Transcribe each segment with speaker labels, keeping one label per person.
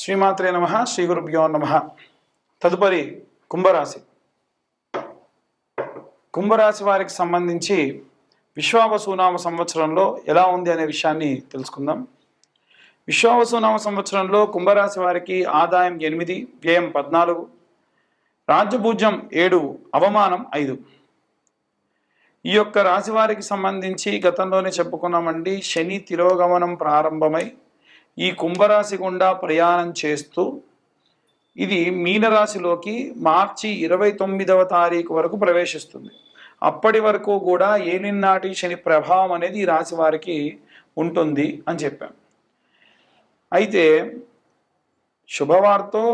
Speaker 1: శ్రీమాత్రే నమః శ్రీ గురుభ్యో నమః. తదుపరి కుంభరాశి. కుంభరాశి వారికి సంబంధించి విశ్వావసునామ సంవత్సరంలో ఎలా ఉంది అనే విషయాన్ని తెలుసుకుందాం. విశ్వావసునామ సంవత్సరంలో కుంభరాశి వారికి ఆదాయం 8, వ్యయం 14, రాజ్యభూజ్యం 7, అవమానం 5. ఈ యొక్క రాశి వారికి సంబంధించి గతంలోనే చెప్పుకున్నామండి. శని తిరోగమనం ప్రారంభమై ఈ కుంభరాశి గుండా ప్రయాణం చేస్తూ ఇది మీనరాశిలోకి మార్చి 29వ తారీఖు వరకు ప్రవేశిస్తుంది. అప్పటి వరకు కూడా ఏలినాటి శని ప్రభావం అనేది ఈ రాశి వారికి ఉంటుంది అని చెప్పాం. అయితే శుభవార్తో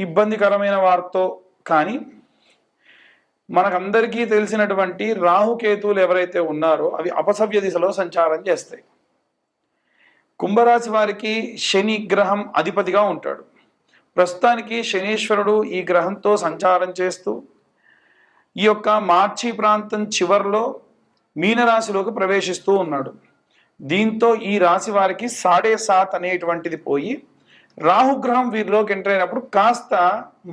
Speaker 1: ఇబ్బందికరమైన వార్తో కానీ మనకందరికీ తెలిసినటువంటి రాహుకేతువులు ఎవరైతే ఉన్నారో అవి అపసవ్య దిశలో సంచారం చేస్తాయి. కుంభరాశి వారికి శని గ్రహం అధిపతిగా ఉంటాడు. ప్రస్తుతానికి శనీశ్వరుడు ఈ గ్రహంతో సంచారం చేస్తూ ఈ యొక్క మార్చి ప్రాంతం చివరిలో మీనరాశిలోకి ప్రవేశిస్తూ ఉన్నాడు. దీంతో ఈ రాశి వారికి 7.5 అనేటువంటిది పోయి రాహుగ్రహం వీరిలోకి ఎంటర్ అయినప్పుడు కాస్త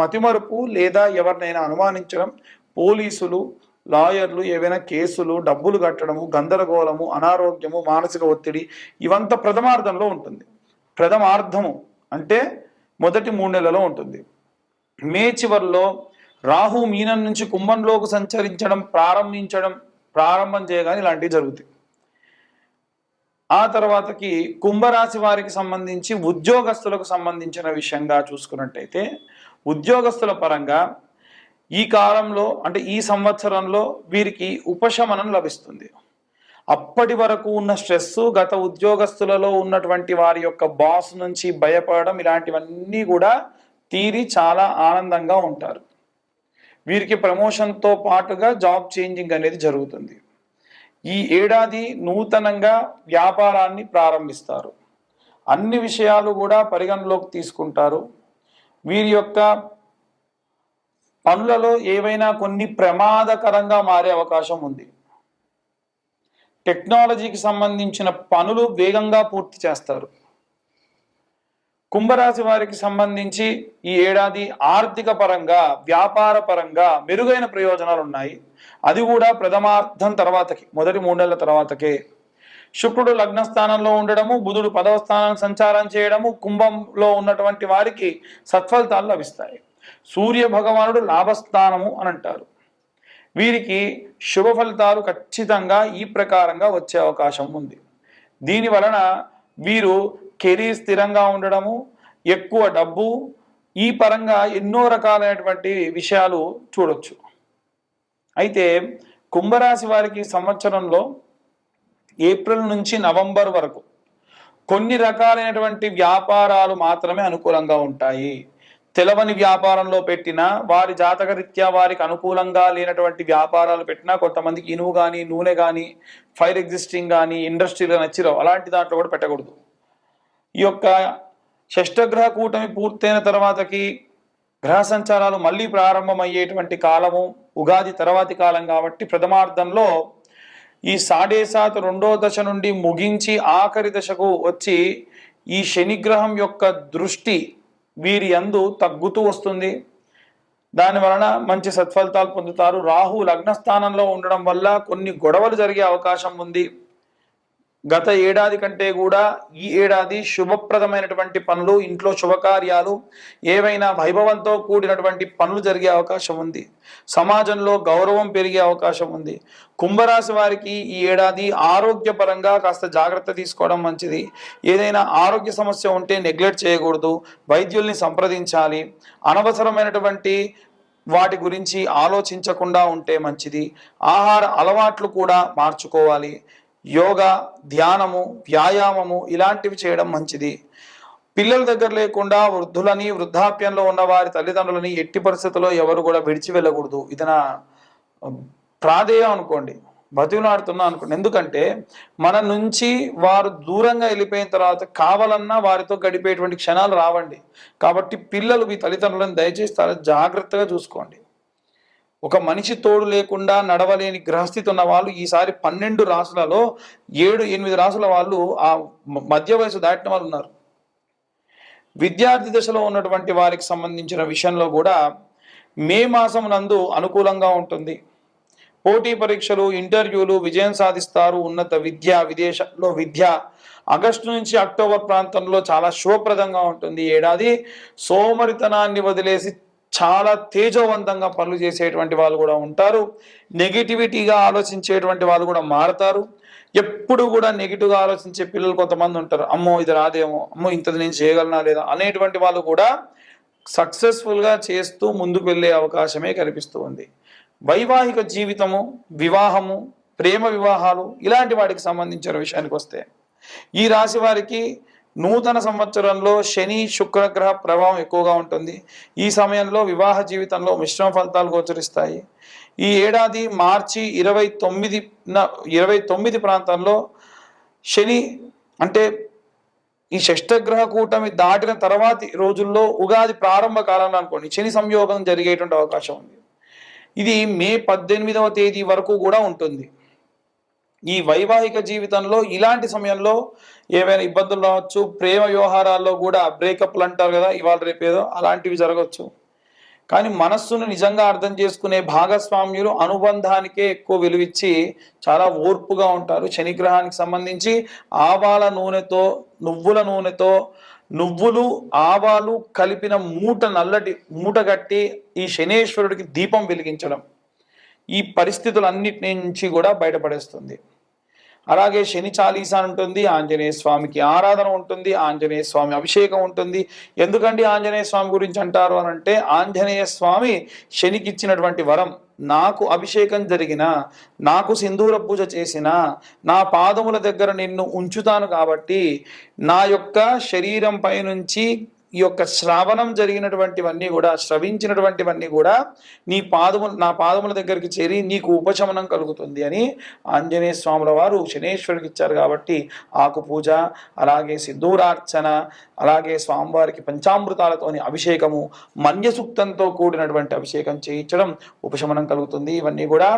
Speaker 1: మతిమరుపు లేదా ఎవరినైనా అనుమానించడం, పోలీసులు, లాయర్లు, ఏవైనా కేసులు, డబ్బులు కట్టడము, గందరగోళము, అనారోగ్యము, మానసిక ఒత్తిడి ఇవంతా ప్రథమార్థంలో ఉంటుంది. ప్రథమార్థము అంటే మొదటి 3 నెలలలో ఉంటుంది. మే చివరిలో రాహు మీనం నుంచి కుంభంలోకి సంచరించడం ప్రారంభం చేయగానే ఇలాంటివి జరుగుతాయి. ఆ తర్వాతకి కుంభరాశి వారికి సంబంధించి ఉద్యోగస్తులకు సంబంధించిన విషయంగా చూసుకున్నట్టయితే ఉద్యోగస్తుల పరంగా ఈ కాలంలో అంటే ఈ సంవత్సరంలో వీరికి ఉపశమనం లభిస్తుంది. అప్పటి వరకు ఉన్న స్ట్రెస్, గత ఉద్యోగస్తులలో ఉన్నటువంటి వారి యొక్క బాస్ నుంచి భయపడడం ఇలాంటివన్నీ కూడా తీరి చాలా ఆనందంగా ఉంటారు. వీరికి ప్రమోషన్తో పాటుగా జాబ్ చేంజింగ్ అనేది జరుగుతుంది. ఈ ఏడాది నూతనంగా వ్యాపారాన్ని ప్రారంభిస్తారు. అన్ని విషయాలు కూడా పరిగణలోకి తీసుకుంటారు. వీరి యొక్క పనులలో ఏవైనా కొన్ని ప్రమాదకరంగా మారే అవకాశం ఉంది. టెక్నాలజీకి సంబంధించిన పనులు వేగంగా పూర్తి చేస్తారు. కుంభరాశి వారికి సంబంధించి ఈ ఏడాది ఆర్థిక పరంగా, వ్యాపార పరంగా మెరుగైన ప్రయోజనాలు ఉన్నాయి. అది కూడా ప్రథమార్థం తర్వాతకి, మొదటి 3 నెలల తర్వాతకే. శుక్రుడు లగ్నస్థానంలో ఉండడము, బుధుడు 10వ స్థానం సంచారం చేయడము, కుంభంలో ఉన్నటువంటి వారికి సత్ఫలితాలు లభిస్తాయి. సూర్య భగవానుడు లాభస్థానము అని అంటారు. వీరికి శుభ ఫలితాలు ఖచ్చితంగా ఈ ప్రకారంగా వచ్చే అవకాశం ఉంది. దీని వలన వీరు కెరీర్ స్థిరంగా ఉండడము, ఎక్కువ డబ్బు, ఈ పరంగా ఎన్నో రకాలైనటువంటి విషయాలు చూడొచ్చు. అయితే కుంభరాశి వారికి సంవత్సరంలో ఏప్రిల్ నుంచి నవంబర్ వరకు కొన్ని రకాలైనటువంటి వ్యాపారాలు మాత్రమే అనుకూలంగా ఉంటాయి. తెలవని వ్యాపారంలో పెట్టినా, వారి జాతకరీత్యా వారికి అనుకూలంగా లేనటువంటి వ్యాపారాలు పెట్టినా, కొంతమందికి ఇనుము కానీ, నూనె కానీ, ఫైర్ ఎగ్జిస్టింగ్ కానీ, ఇండస్ట్రీలో నచ్చిరావు, అలాంటి దాంట్లో కూడా పెట్టకూడదు. ఈ యొక్క షష్టగ్రహ కూటమి పూర్తయిన తర్వాతకి గ్రహ సంచారాలు మళ్ళీ ప్రారంభమయ్యేటువంటి కాలము ఉగాది తర్వాతి కాలం కాబట్టి ప్రథమార్థంలో ఈ 7.5 రెండో దశ నుండి ముగించి ఆఖరి దశకు వచ్చి ఈ శనిగ్రహం యొక్క దృష్టి వీరి యందు తగ్గుతూ వస్తుంది. దాని వలన మంచి సత్ఫలితాలు పొందుతారు. రాహు లగ్నస్థానంలో ఉండడం వల్ల కొన్ని గొడవలు జరిగే అవకాశం ఉంది. గత ఏడాది కంటే కూడా ఈ ఏడాది శుభప్రదమైనటువంటి పనులు, ఇంట్లో శుభకార్యాలు, ఏవైనా వైభవంతో కూడినటువంటి పనులు జరిగే అవకాశం ఉంది. సమాజంలో గౌరవం పెరిగే అవకాశం ఉంది. కుంభరాశి వారికి ఈ ఏడాది ఆరోగ్యపరంగా కాస్త జాగ్రత్త తీసుకోవడం మంచిది. ఏదైనా ఆరోగ్య సమస్య ఉంటే నెగ్లెక్ట్ చేయకూడదు, వైద్యుల్ని సంప్రదించాలి. అనవసరమైనటువంటి వాటి గురించి ఆలోచించకుండా ఉంటే మంచిది. ఆహార అలవాట్లు కూడా మార్చుకోవాలి. యోగా, ధ్యానము, వ్యాయామము ఇలాంటివి చేయడం మంచిది. పిల్లల దగ్గర లేకుండా వృద్ధులని, వృద్ధాప్యంలో ఉన్న వారి తల్లిదండ్రులని ఎట్టి పరిస్థితుల్లో ఎవరు కూడా విడిచి వెళ్ళకూడదు. ఇది నా ప్రాధేయం అనుకోండి, బతిలాడుతున్నా అనుకోండి. ఎందుకంటే మన నుంచి వారు దూరంగా వెళ్ళిపోయిన తర్వాత కావాలన్నా వారితో గడిపేటువంటి క్షణాలు రావండి. కాబట్టి పిల్లలు మీ తల్లిదండ్రులను దయచేసి చాలా జాగ్రత్తగా చూసుకోండి. ఒక మనిషి తోడు లేకుండా నడవలేని గ్రహస్థితి ఉన్న వాళ్ళు ఈసారి 12 రాసులలో 7-8 రాసుల వాళ్ళు ఆ మధ్య వయసు దాటిన వాళ్ళు ఉన్నారు. విద్యార్థి దశలో ఉన్నటువంటి వారికి సంబంధించిన విషయంలో కూడా మే మాసం నందు అనుకూలంగా ఉంటుంది. పోటీ పరీక్షలు, ఇంటర్వ్యూలు విజయం సాధిస్తారు. ఉన్నత విద్య, విదేశాల్లో విద్య ఆగస్టు నుంచి అక్టోబర్ ప్రాంతంలో చాలా శుభప్రదంగా ఉంటుంది. ఏడాది సోమరితనాన్ని వదిలేసి చాలా తేజోవంతంగా పనులు చేసేటువంటి వాళ్ళు కూడా ఉంటారు. నెగిటివిటీగా ఆలోచించేటువంటి వాళ్ళు కూడా మారతారు. ఎప్పుడు కూడా నెగిటివ్గా ఆలోచించే పిల్లలు కొంతమంది ఉంటారు. అమ్మో ఇది రాదేమో, అమ్మో ఇంతది నేను చేయగలనా లేదా అనేటువంటి వాళ్ళు కూడా సక్సెస్ఫుల్గా చేస్తూ ముందుకు వెళ్ళే అవకాశమే కనిపిస్తూ ఉంది. వైవాహిక జీవితము, వివాహము, ప్రేమ వివాహాలు ఇలాంటి వాటికి సంబంధించిన విషయానికి వస్తే ఈ రాశి వారికి నూతన సంవత్సరంలో శని శుక్రగ్రహ ప్రభావం ఎక్కువగా ఉంటుంది. ఈ సమయంలో వివాహ జీవితంలో మిశ్రమ ఫలితాలు గోచరిస్తాయి. ఈ ఏడాది మార్చి 29 ప్రాంతంలో శని అంటే ఈ షష్టగ్రహ కూటమి దాటిన తర్వాతి రోజుల్లో ఉగాది ప్రారంభ కాలంలో అనుకోండి శని సంయోగం జరిగేటువంటి అవకాశం ఉంది. ఇది మే 18వ తేదీ వరకు కూడా ఉంటుంది. ఈ వైవాహిక జీవితంలో ఇలాంటి సమయంలో ఏవైనా ఇబ్బందులు రావచ్చు. ప్రేమ వ్యవహారాల్లో కూడా బ్రేకప్లు అంటారు కదా, ఇవాళ రేపేదో అలాంటివి జరగవచ్చు. కానీ మనస్సును నిజంగా అర్థం చేసుకునే భాగస్వామ్యులు అనుబంధానికే ఎక్కువ విలువిచ్చి చాలా ఓర్పుగా ఉంటారు. శనిగ్రహానికి సంబంధించి ఆవాల నూనెతో, నువ్వుల నూనెతో, నువ్వులు ఆవాలు కలిపిన నల్లటి మూట కట్టి ఈ శనేశ్వరుడికి దీపం వెలిగించడం ఈ పరిస్థితులన్నిటి నుంచి కూడా బయటపడేస్తుంది. అలాగే శని చాలీసా ఉంటుంది, ఆంజనేయ స్వామికి ఆరాధన ఉంటుంది, ఆంజనేయ స్వామి అభిషేకం ఉంటుంది. ఎందుకంటే ఆంజనేయ స్వామి గురించి అంటారు అని అంటే ఆంజనేయ స్వామి శనికి ఇచ్చినటువంటి వరం. నాకు అభిషేకం జరిగిన, నాకు సింధూర పూజ చేసిన, నా పాదముల దగ్గర నిన్ను ఉంచుతాను కాబట్టి నా యొక్క శరీరం పై నుంచి ఈ యొక్క శ్రావణం జరిగినటువంటివన్నీ కూడా, శ్రవించినటువంటివన్నీ కూడా నా పాదముల దగ్గరికి చేరి నీకు ఉపశమనం కలుగుతుంది అని ఆంజనేయ స్వాముల వారు శనేశ్వరుడికి ఇచ్చారు. కాబట్టి ఆకు పూజ, అలాగే సింధూరార్చన, అలాగే స్వామివారికి పంచామృతాలతోని అభిషేకము, మన్యసూక్తంతో కూడినటువంటి అభిషేకం చేయించడం ఉపశమనం కలుగుతుంది. ఇవన్నీ కూడా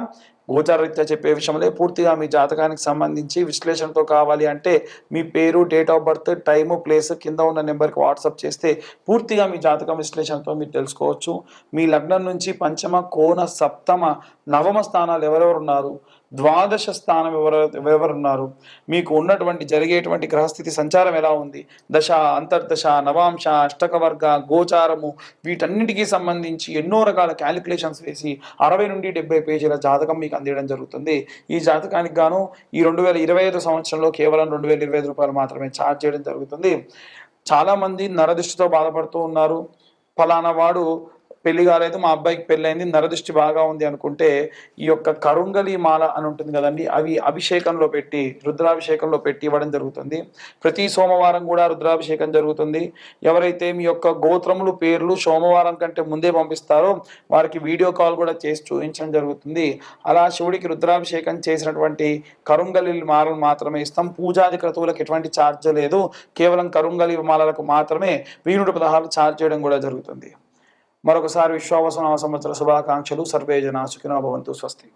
Speaker 1: గోచారరీత్యా చెప్పే విషయంలో పూర్తిగా మీ జాతకానికి సంబంధించి విశ్లేషణతో కావాలి అంటే మీ పేరు, date of birth, time, place కింద ఉన్న నెంబర్కి వాట్సాప్ చేస్తే పూర్తిగా మీ జాతకం విశ్లేషణతో మీరు తెలుసుకోవచ్చు. మీ లగ్నం నుంచి పంచమ, కోణ, సప్తమ, నవమ స్థానాలు ఎవరెవరు ఉన్నారు, ద్వాదశ స్థానం ఎవరున్నారు, మీకు ఉన్నటువంటి జరిగేటువంటి గ్రహస్థితి సంచారం ఎలా ఉంది, దశ, అంతర్దశ, నవాంశ, అష్టక వర్గ, గోచారము వీటన్నిటికీ సంబంధించి ఎన్నో రకాల క్యాలిక్యులేషన్స్ వేసి 60 నుండి 70 పేజీల జాతకం మీకు అందించడం జరుగుతుంది. ఈ జాతకానికి గాను ఈ 2025 సంవత్సరంలో కేవలం 2025 రూపాయలు మాత్రమే ఛార్జ్ చేయడం జరుగుతుంది. చాలామంది నరదృష్టితో బాధపడుతూ ఉన్నారు. ఫలానా వాడు పెళ్లి కాలేదు, మా అబ్బాయికి పెళ్ళైంది, నరదృష్టి బాగా ఉంది అనుకుంటే ఈ యొక్క కరుంగలి మాల అని ఉంటుంది కదండి, అవి అభిషేకంలో పెట్టి, రుద్రాభిషేకంలో పెట్టి ఇవ్వడం జరుగుతుంది. ప్రతి సోమవారం కూడా రుద్రాభిషేకం జరుగుతుంది. ఎవరైతే మీ యొక్క గోత్రములు, పేర్లు సోమవారం కంటే ముందే పంపిస్తారో వారికి వీడియో కాల్ కూడా చేసి చూపించడం జరుగుతుంది. అలా శివుడికి రుద్రాభిషేకం చేసినటువంటి కరుంగలి మాలను మాత్రమే ఇస్తాం. పూజాది క్రతువులకు ఎటువంటి ఛార్జ్ లేదు. కేవలం కరుంగలి మాలలకు మాత్రమే 116 ఛార్జ్ చేయడం కూడా జరుగుతుంది. మరొకసారి విశ్వావసు నవ సంవత్సర శుభాకాంక్షలు. సర్వే జనా సుఖినో భవంతు. స్వస్తి.